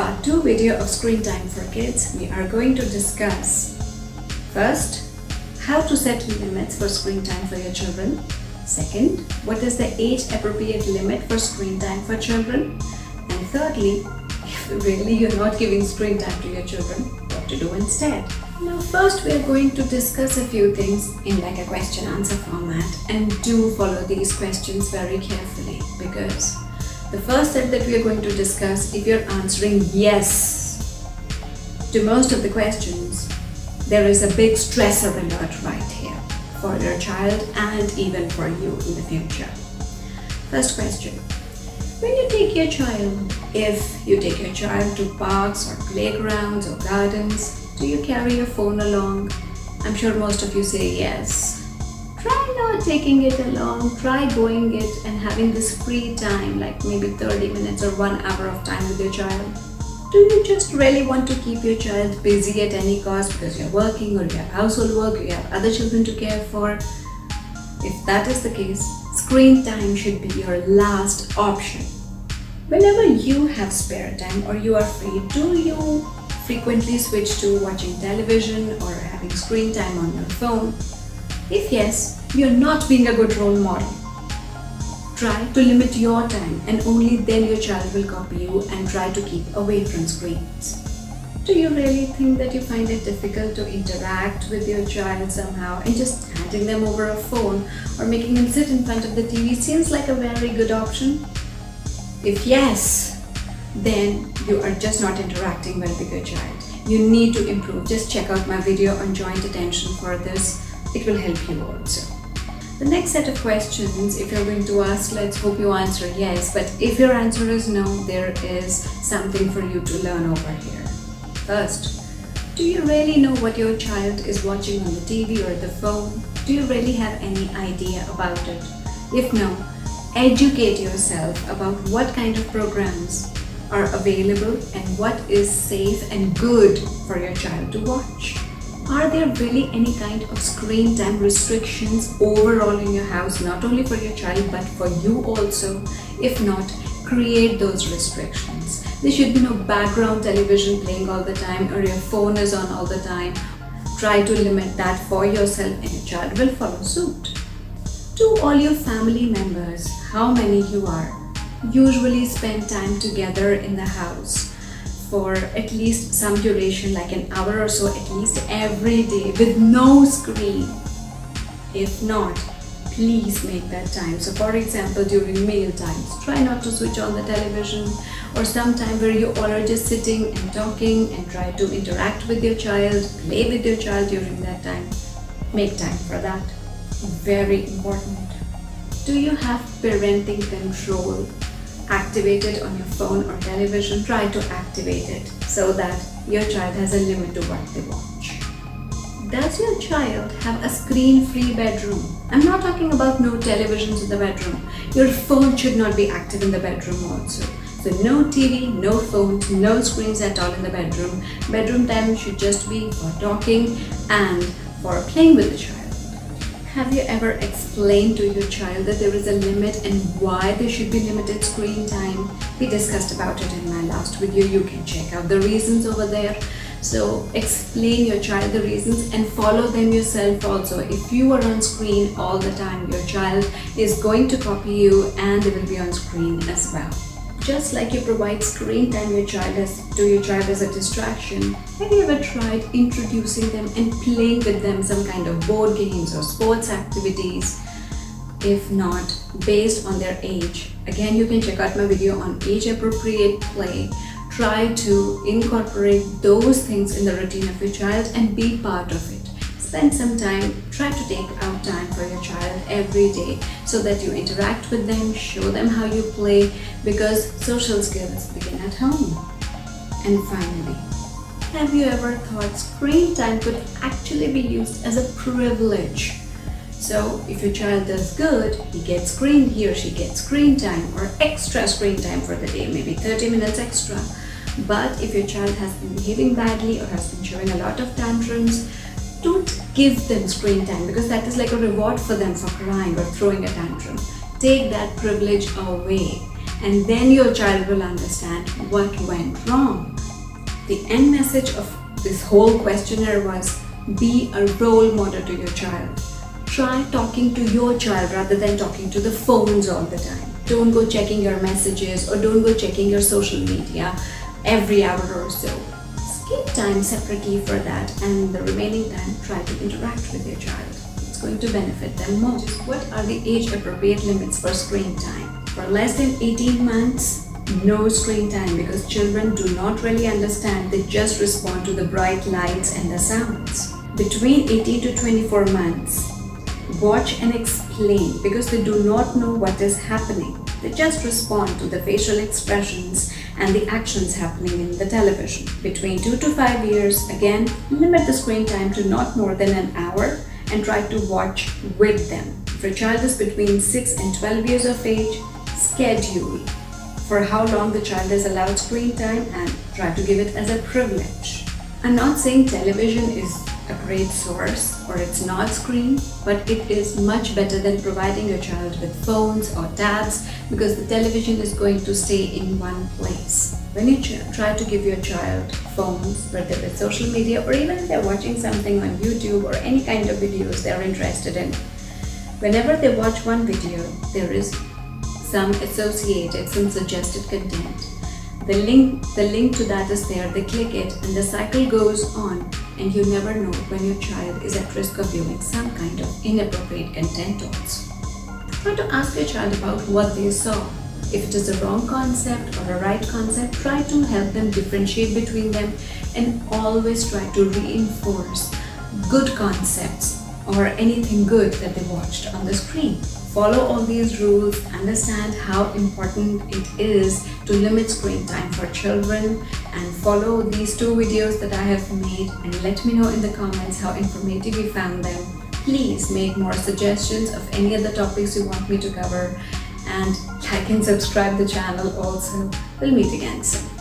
part 2 video of screen time for kids, we are going to discuss first, how to set limits for screen time for your children. Second, what is the age appropriate limit for screen time for children? And thirdly, if really you're not giving screen time to your children, what to do instead. Now first we are going to discuss a few things in like a question answer format, and do follow these questions very carefully, because the first step that we are going to discuss, if you're answering yes to most of the questions, there is a big stressor alert right here for your child and even for you in the future. First question. When you take your child, if you take your child to parks or playgrounds or gardens, do you carry your phone along? I'm sure most of you say yes. Try not taking it along, try going it and having this free time, like maybe 30 minutes or 1 hour of time with your child. Do you just really want to keep your child busy at any cost because you're working or you have household work, or you have other children to care for? If that is the case, screen time should be your last option. Whenever you have spare time or you are free, do you frequently switch to watching television or having screen time on your phone? If yes, you're not being a good role model. Try to limit your time, and only then your child will copy you, and try to keep away from screens. Do you really think that you find it difficult to interact with your child somehow, and just handing them over a phone or making them sit in front of the TV seems like a very good option? If yes, then you are just not interacting well with your child. You need to improve. Just check out my video on joint attention for this. It will help you also. The next set of questions, if you're going to ask, let's hope you answer yes, but if your answer is no, there is something for you to learn over here. First, do you really know what your child is watching on the TV or the phone? Do you really have any idea about it? If no, educate yourself about what kind of programs are available and what is safe and good for your child to watch. Are there really any kind of screen time restrictions overall in your house, not only for your child but for you also? If not, create those restrictions. There should be no background television playing all the time, or your phone is on all the time. Try to limit that for yourself, and your child will follow suit. To all your family members, how many you are, usually spend time together in the house for at least some duration, like an hour or so at least every day, with no screen? If not, please make that time. So for example, during meal times, try not to switch on the television, or some time where you all are just sitting and talking, and try to interact with your child, play with your child during that time. Make time for that. Very important. Do you have parenting control activated on your phone or television? Try to activate it so that your child has a limit to what they watch. Does your child have a screen-free bedroom? I'm not talking about no televisions in the bedroom. Your phone should not be active in the bedroom also. So no TV, no phones, no screens at all in the bedroom. Bedroom time should just be for talking and for playing with the child. Have you ever explained to your child that there is a limit and why there should be limited screen time? We discussed about it in my last video. You can check out the reasons over there. So explain your child the reasons and follow them yourself also. If you are on screen all the time, your child is going to copy you, and they will be on screen as well. Just like you provide screen time to your child as a distraction, have you ever tried introducing them and playing with them some kind of board games or sports activities? If not, based on their age, again you can check out my video on age appropriate play. Try to incorporate those things in the routine of your child and be part of it. Spend some time, try to take out time for your child every day so that you interact with them, show them how you play, because social skills begin at home. And finally, have you ever thought screen time could actually be used as a privilege? So if your child does good, he or she gets screen time or extra screen time for the day, maybe 30 minutes extra. But if your child has been behaving badly or has been showing a lot of tantrums, don't give them screen time, because that is like a reward for them for crying or throwing a tantrum. Take that privilege away. and then your child will understand what went wrong. The end message of this whole questionnaire was, be a role model to your child. Try talking to your child rather than talking to the phones all the time. Don't go checking your messages or don't go checking your social media every hour or so. Keep time separately for that, and the remaining time try to interact with your child. It's going to benefit them most. What are the age appropriate limits for screen time? For less than 18 months, no screen time, because children do not really understand, they just respond to the bright lights and the sounds. Between 18 to 24 months, watch and explain, because they do not know what is happening. They just respond to the facial expressions and the actions happening in the television. Between 2 to 5 years, again, limit the screen time to not more than an hour and try to watch with them. If your child is between 6 and 12 years of age, schedule for how long the child is allowed screen time and try to give it as a privilege. I'm not saying television is a great source or it's not screen, but it is much better than providing your child with phones or tabs, because the television is going to stay in one place. When you try to give your child phones, whether it's social media or even if they're watching something on YouTube or any kind of videos they're interested in, whenever they watch one video, there is some suggested content. The link to that is there, they click it and the cycle goes on, and you never know when your child is at risk of viewing some kind of inappropriate content also. Try to ask your child about what they saw. If it is a wrong concept or a right concept, try to help them differentiate between them, and always try to reinforce good concepts or anything good that they watched on the screen. Follow all these rules, understand how important it is to limit screen time for children, and follow these 2 videos that I have made, and let me know in the comments how informative you found them. Please make more suggestions of any other topics you want me to cover, and like and subscribe the channel also. We'll meet again soon.